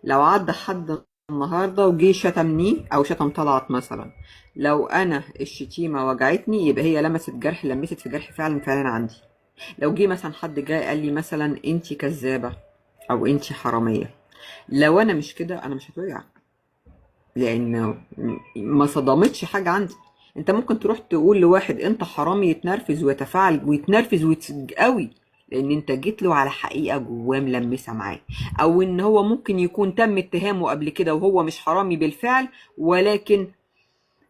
لو عدى حد النهارده وجي شتمني او شتم طلعت مثلا، لو انا الشتيمه وجعتني يبقى هي لمست جرح، لمست في جرح فعلا فعلا عندي. لو جه مثلا حد جاي قال لي مثلا انتي كذابه او انتي حراميه، لو انا مش كده انا مش هتوجع، لان ما صدمتش حاجه عندي. انت ممكن تروح تقول لواحد انت حرامي يتنرفز ويتفاعل ويتنرفز قوي، لان انت جيت له على حقيقه جواه ملمسه معاه، او ان هو ممكن يكون تم اتهامه قبل كده وهو مش حرامي بالفعل، ولكن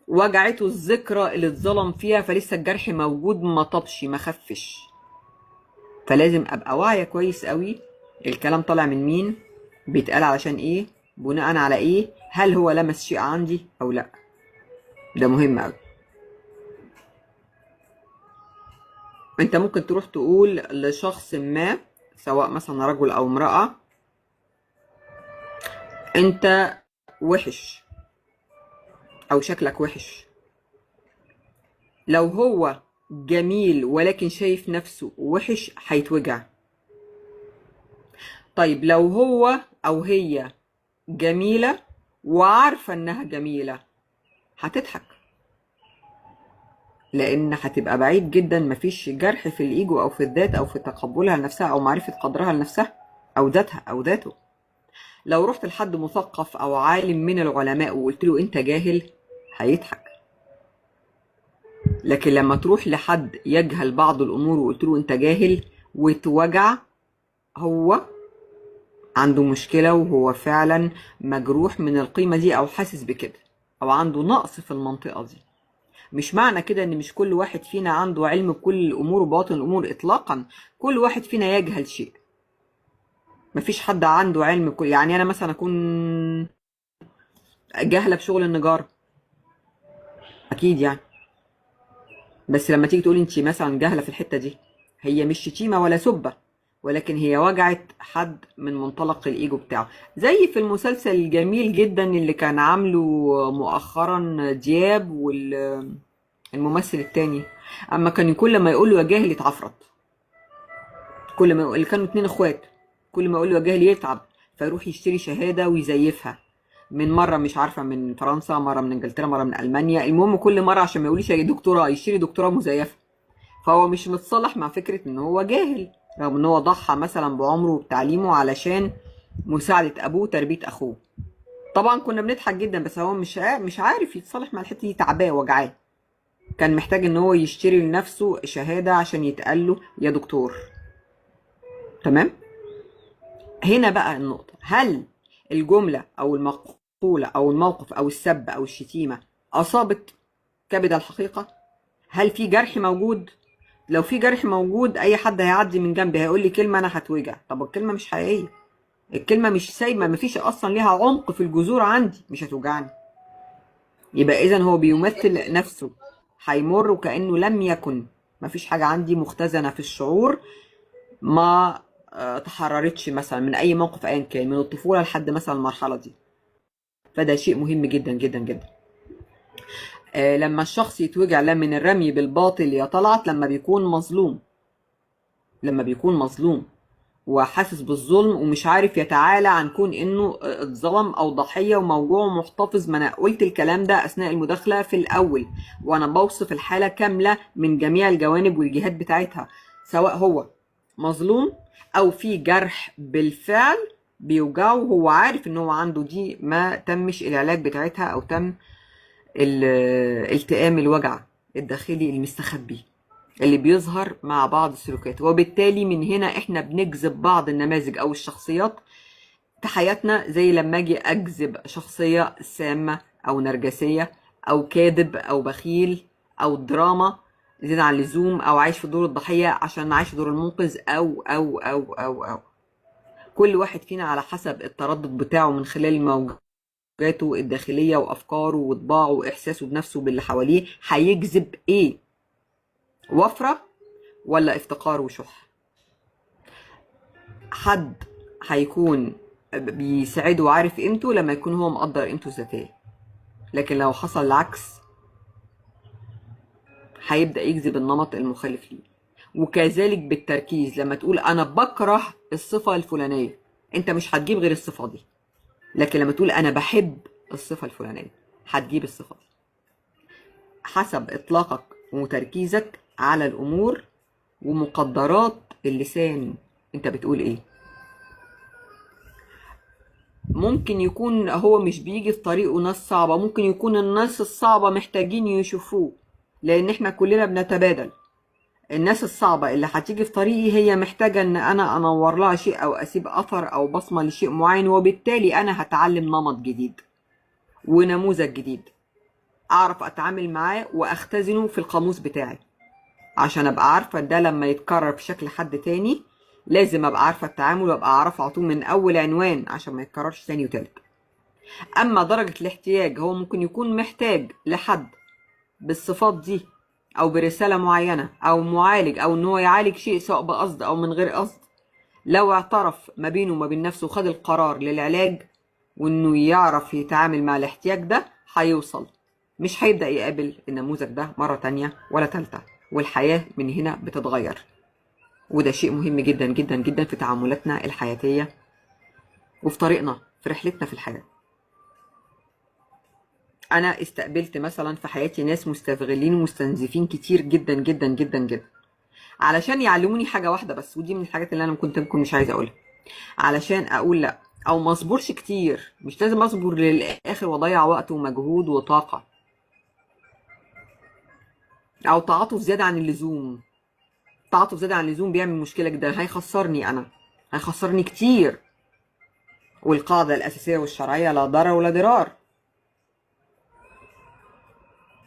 وجعته الذكرى اللي اتظلم فيها، فلسه الجرح موجود ما طبش ما خفش. فلازم ابقى واعيه كويس قوي الكلام طالع من مين، بيتقال علشان ايه، بناء على ايه، هل هو لمس شيء عندي او لا. ده مهم قوي. انت ممكن تروح تقول لشخص ما، سواء مثلا رجل او امرأة، انت وحش او شكلك وحش. لو هو جميل ولكن شايف نفسه وحش هيتوجع. طيب لو هو او هي جميلة وعارفة انها جميلة، هتضحك، لان هتبقى بعيد جدا، مفيش جرح في الايجو او في الذات او في تقبلها لنفسها او معرفة قدرها لنفسها او ذاتها او ذاته. لو رحت لحد مثقف او عالم من العلماء وقلت له انت جاهل، هيضحك. لكن لما تروح لحد يجهل بعض الامور وقلت له انت جاهل وتوجع، هو عنده مشكلة وهو فعلا مجروح من القيمة دي او حاسس بكده، او عنده نقص في المنطقة دي. مش معنى كده ان مش كل واحد فينا عنده علم بكل الامور وباطن الامور اطلاقا. كل واحد فينا يجهل شيء، مفيش حد عنده علم بكل. يعني انا مثلا اكون جاهلة بشغل النجارة، اكيد يعني، بس لما تيجي تقولي انت مثلا جاهله في الحته دي، هي مش شتيمه ولا سبه، ولكن هي وجعت حد من منطلق الايجو بتاعه. زي في المسلسل الجميل جدا اللي كان عامله مؤخرا دياب والممثل التاني، اما كان كل ما يقول له يا جاهل يتعفرط. كل ما اللي كانوا اتنين اخوات، كل ما يقول له يا جاهل يتعب، فيروح يشتري شهاده ويزيفها، من مره مش عارفه من فرنسا، مره من انجلترا، مره من المانيا، المهم كل مره عشان ما يقوليش يا دكتوراه يشتري دكتوراه مزيفه. فهو مش متصالح مع فكرة ان هو جاهل، رغم ان هو ضحى مثلا بعمره وبتعليمه علشان مساعدة ابوه تربية اخوه. طبعا كنا بنضحك جدا، بس هو مش عارف يتصالح مع الحتة دي، تعباه وجعاه. كان محتاج ان هو يشتري لنفسه شهادة عشان يتقال له يا دكتور. تمام. هنا بقى النقطة، هل الجملة او المقولة او الموقف او السب او الشتيمة اصابت كبد الحقيقة؟ هل في جرح موجود؟ لو في جرح موجود، اي حد هيعدي من جنبي هيقول لي كلمه انا هتوجع. طب الكلمه مش حقيقيه، الكلمه مش سايبه، مفيش اصلا ليها عمق في الجذور عندي، مش هتوجعني. يبقى اذا هو بيمثل نفسه، هيمر وكانه لم يكن. مفيش حاجه عندي مختزنه في الشعور، ما تحررتش مثلا من اي موقف ايا كان، من الطفوله لحد مثلا المرحله دي. فده شيء مهم جدا جدا جدا. لما الشخص يتوجع، لا من الرمي بالباطل يا طلعت، لما بيكون مظلوم، لما بيكون مظلوم وحاسس بالظلم ومش عارف يتعالى عن كون انه اتظلم او ضحيه وموجوع ومحتفظ. ما انا قلت الكلام ده اثناء المداخله في الاول، وانا بوصف الحاله كامله من جميع الجوانب والجهات بتاعتها، سواء هو مظلوم او في جرح بالفعل بيوجعه وهو عارف ان هو عنده دي ما تمش العلاج بتاعتها، او تم التئام الوجع الداخلي المستخبي اللي بيظهر مع بعض السلوكيات. وبالتالي من هنا احنا بنجذب بعض النماذج او الشخصيات في حياتنا، زي لما اجي اجذب شخصية سامة او نرجسية او كاذب او بخيل او دراما زيادة عن اللزوم، او عايش في دور الضحية عشان عايش في دور المنقذ، او كل واحد فينا على حسب التردد بتاعه من خلال موجاته الداخلية وافكاره وطباعه واحساسه بنفسه باللي حواليه، هيجذب ايه؟ وفرة ولا افتقار وشح؟ حد هيكون بيساعده وعارف قيمته لما يكون هو مقدر قيمته الذاتية، لكن لو حصل العكس هيبدأ يجذب النمط المخالف ليه. وكذلك بالتركيز، لما تقول أنا بكره الصفة الفلانية، أنت مش هتجيب غير الصفة دي. لكن لما تقول انا بحب الصفه الفلانيه هتجيب الصفه دي حسب اطلاقك وتركيزك على الامور ومقدرات اللسان. انت بتقول ايه؟ ممكن يكون هو مش بيجي في طريقه ناس صعبة، ممكن يكون الناس الصعبة محتاجين يشوفوه، لان احنا كلنا بنتبادل. الناس الصعبة اللي هتيجي في طريقي هي محتاجة ان انا انور لها شيء او اسيب اثر او بصمة لشيء معين، وبالتالي انا هتعلم نمط جديد ونموذج جديد اعرف اتعامل معاه واختزنه في القاموس بتاعي، عشان ابقى عارفة ده لما يتكرر في شكل حد تاني لازم ابقى عارفة التعامل وابقى عارفة على طول من اول عنوان عشان ما يتكررش تاني وتالت. اما درجة الاحتياج هو ممكن يكون محتاج لحد بالصفات دي او برسالة معينة او معالج او ان هو يعالج شيء سواء بقصد او من غير قصد. لو اعترف ما بينه وما بين نفسه وخد القرار للعلاج وانه يعرف يتعامل مع الاحتياج ده هيوصل، مش هيبدأ يقابل النموذج ده مرة تانية ولا تالتة، والحياة من هنا بتتغير. وده شيء مهم جدا جدا جدا في تعاملاتنا الحياتية وفي طريقنا في رحلتنا في الحياة. انا استقبلت مثلا في حياتي ناس مستغلين ومستنزفين كتير جدا جدا جدا جدا علشان يعلموني حاجة واحدة بس، ودي من الحاجات اللي انا كنت ممكن مش عايزة اقولها، علشان اقول لا او ما اصبرش كتير. مش لازم اصبر للاخر واضيع وقت ومجهود وطاقة او تعاطف زيادة عن اللزوم. تعاطف زيادة عن اللزوم بيعمل مشكلة جدا، هيخسرني انا، هيخسرني كتير. والقاعدة الاساسية والشرعية لا ضرر ولا ضرار.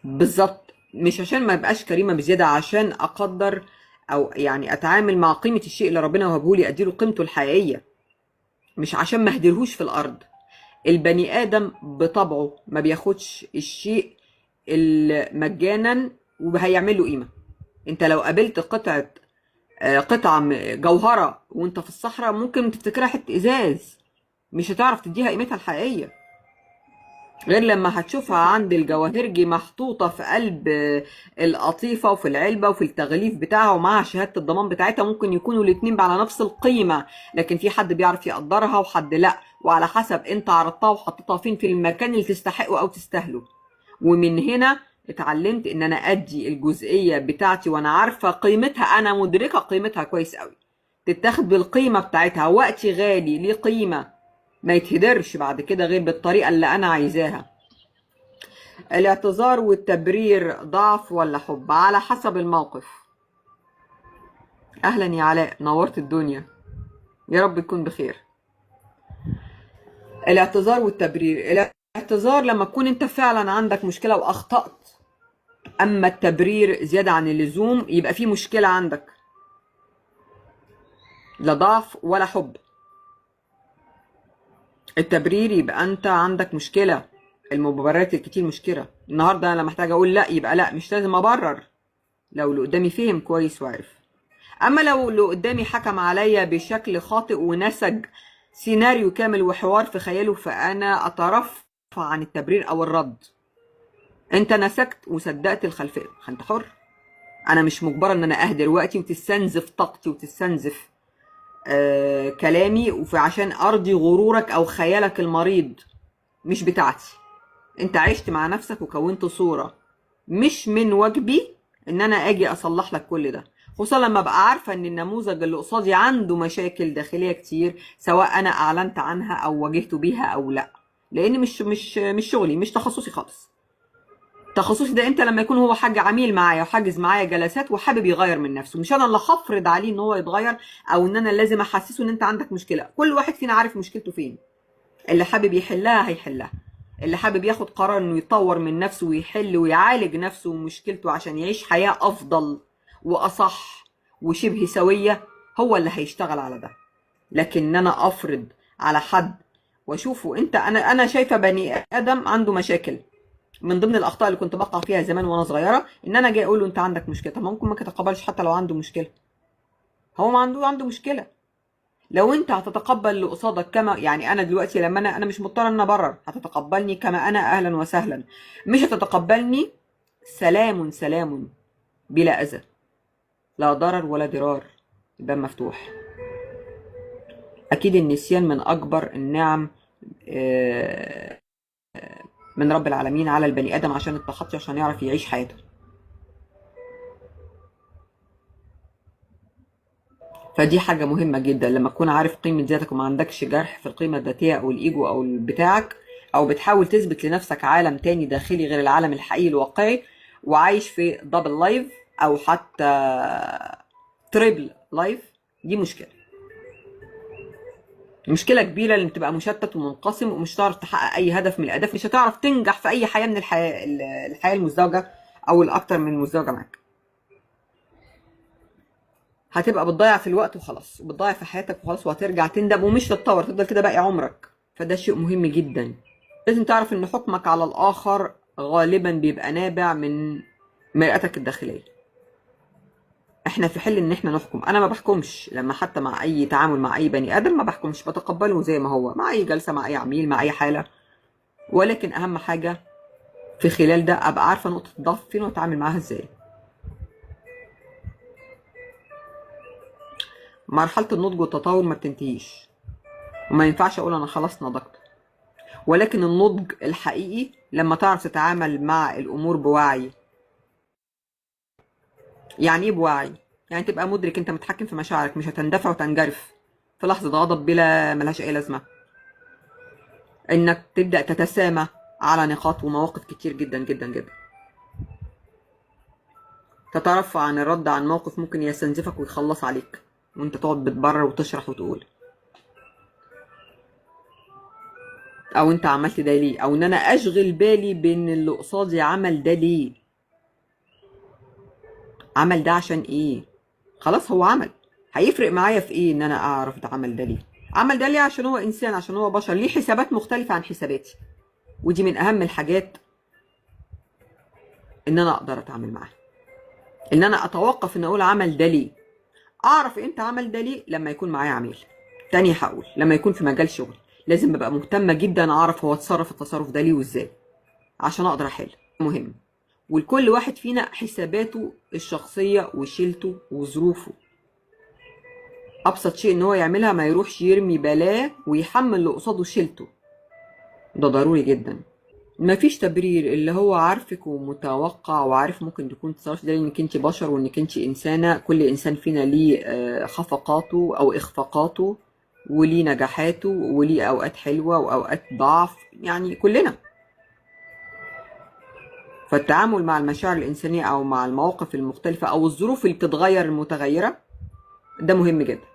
بالظبط، مش عشان ما يبقاش كريمة بزيادة، عشان اقدر او يعني اتعامل مع قيمة الشيء اللي ربنا وهبهولي اديله قيمته الحقيقية، مش عشان ما اهدرهوش في الارض. البني ادم بطبعه ما بياخدش الشيء مجانا وهيعمل له قيمة. انت لو قابلت قطعة جوهرة وانت في الصحراء ممكن تفتكرها حتة ازاز، مش هتعرف تديها قيمتها الحقيقية غير لما هتشوفها عند الجواهرجي محطوطة في قلب القطيفة وفي العلبة وفي التغليف بتاعها ومعها شهادة الضمان بتاعتها. ممكن يكونوا الاتنين على نفس القيمة، لكن في حد بيعرف يقدرها وحد لا، وعلى حسب انت عرضتها وحطيتها فين في المكان اللي تستحقه او تستاهله. ومن هنا اتعلمت ان انا ادي الجزئية بتاعتي وانا عارفة قيمتها، انا مدركة قيمتها كويس قوي، تتاخد بالقيمة بتاعتها. وقتي غالي ليه قيمة، ما يتهدرش بعد كده غير بالطريقة اللي أنا عايزاها. الاعتذار والتبرير ضعف ولا حب؟ على حسب الموقف. أهلا يا علاء، نورت الدنيا، يا رب تكون بخير. الاعتذار والتبرير، الاعتذار لما تكون انت فعلا عندك مشكلة وأخطأت، أما التبرير زيادة عن اللزوم يبقى في مشكلة عندك، لا ضعف ولا حب. التبرير يبقى انت عندك مشكلة، المبررات الكتير مشكلة. النهاردة انا محتاجة اقول لا، يبقى لا، مش لازم ابرر لو اللي قدامي فهم كويس وعرف. اما لو اللي قدامي حكم عليا بشكل خاطئ ونسج سيناريو كامل وحوار في خياله، فانا اترفع عن التبرير او الرد. انت نسجت وصدقت الخلفية، انت حر. انا مش مجبرة ان انا اهدر وقتي وتستنزف طاقتي وتستنزف كلامي عشان ارضي غرورك او خيالك المريض. مش بتاعتي. انت عشت مع نفسك وكونت صورة، مش من واجبي ان انا اجي اصلح لك كل ده، خصوصا لما ابقى عارفة ان النموذج اللي قصادي عنده مشاكل داخلية كتير، سواء انا اعلنت عنها او واجهته بيها او لا، لان مش شغلي، مش تخصصي خالص. تخصصي ده انت لما يكون هو حاج عميل معايا وحاجز معايا جلسات وحابب يغير من نفسه، مش انا اللي هفرض عليه ان هو يتغير او ان انا لازم احسسه ان انت عندك مشكلة. كل واحد فينا عارف مشكلته فين، اللي حابب يحلها هيحلها، اللي حابب ياخد قرار انه يطور من نفسه ويحل ويعالج نفسه ومشكلته عشان يعيش حياة افضل واصح وشبه سوية، هو اللي هيشتغل على ده. لكن انا افرض على حد واشوفه انت، انا شايفه بني ادم عنده مشاكل. من ضمن الاخطاء اللي كنت بقع فيها زمان وانا صغيره ان انا جاي اقول له انت عندك مشكله. طب ممكن ما تتقبلش حتى لو عنده مشكله، هو ما عنده مشكله. لو انت هتتقبل اللي قصادك كما يعني انا دلوقتي لما انا مش مضطره ان ابرر، هتتقبلني كما انا اهلا وسهلا. مش هتتقبلني، سلام سلام بلا اذى، لا ضرر ولا ضرار، الباب مفتوح. اكيد النسيان من اكبر النعم من رب العالمين على البني ادم عشان التخطي، عشان يعرف يعيش حياته. فدي حاجة مهمة جدا، لما تكون عارف قيمة ذاتك وما عندكش جرح في القيمة الذاتية او الايجو او بتاعك، او بتحاول تثبت لنفسك عالم تاني داخلي غير العالم الحقيقي الواقعي، وعايش في دبل لايف او حتى تريبل لايف، دي مشكلة كبيرة، لان تبقى مشتت ومنقسم ومش هتعرف تحقق اي هدف من الاهداف، مش هتعرف تنجح في اي حياة من الحياة المزدوجة او الاكتر من مزدوجة معاك. هتبقى بتضيع في الوقت وخلاص، وبتضيع في حياتك وخلاص، وهترجع تندم ومش تتطور، تفضل كده باقي عمرك. فده شيء مهم جدا. لازم تعرف ان حكمك على الاخر غالبا بيبقى نابع من مرآتك الداخلية. احنا في حل ان احنا نحكم، انا ما بحكمش لما حتى مع اي تعامل مع اي بني ادم، ما بحكمش، بتقبله زي ما هو، مع اي جلسة، مع اي عميل، مع اي حالة. ولكن اهم حاجة في خلال ده ابقى عارفة نقطة الضعف فين واتعامل معاها ازاي. مرحلة النضج والتطور ما بتنتهيش، وما ينفعش اقول انا خلاص نضجت. ولكن النضج الحقيقي لما تعرف تتعامل مع الامور بوعي. يعني ايه بوعي؟ يعني تبقى مدرك انت متحكم في مشاعرك، مش هتندفع وتنجرف في لحظة غضب بلا ملهاش اي لازمة. انك تبدأ تتسامى على نقاط ومواقف كتير جدا جدا جدا. تترفع عن الرد عن موقف ممكن يستنزفك ويخلص عليك، وانت تقعد بتبرر وتشرح وتقول او انت عملت ده ليه، او ان انا اشغل بالي بان اللي قصادي عمل ده ليه، عمل ده عشان ايه. خلاص هو عمل، هيفرق معايا في ايه ان انا اعرف ده عمل ده ليه. عمل ده ليه عشان هو انسان، عشان هو بشر، ليه حسابات مختلفة عن حساباتي. ودي من اهم الحاجات ان انا اقدر اتعامل معاها، ان انا اتوقف ان اقول عمل ده ليه. اعرف امتى عمل ده ليه؟ لما يكون معايا عميل. تاني هقول لما يكون في مجال شغل، لازم ابقى مهتمة جدا اعرف هو اتصرف التصرف ده ليه وازاي، عشان اقدر احل. مهم. ولكل واحد فينا حساباته الشخصية وشيلته وظروفه. ابسط شيء ان هو يعملها ما يروحش يرمي بلاه ويحمل اللي قصاده شيلته، ده ضروري جدا. مفيش تبرير، اللي هو عارفك ومتوقع وعارف ممكن تكون تصرف ده، انك انت بشر وانك انت انسانة. كل انسان فينا ليه خفقاته او اخفاقاته، وليه نجاحاته، وليه اوقات حلوة واوقات ضعف، يعني كلنا. فالتعامل مع المشاعر الانسانية او مع المواقف المختلفة او الظروف اللي بتتغير المتغيرة، ده مهم جدا.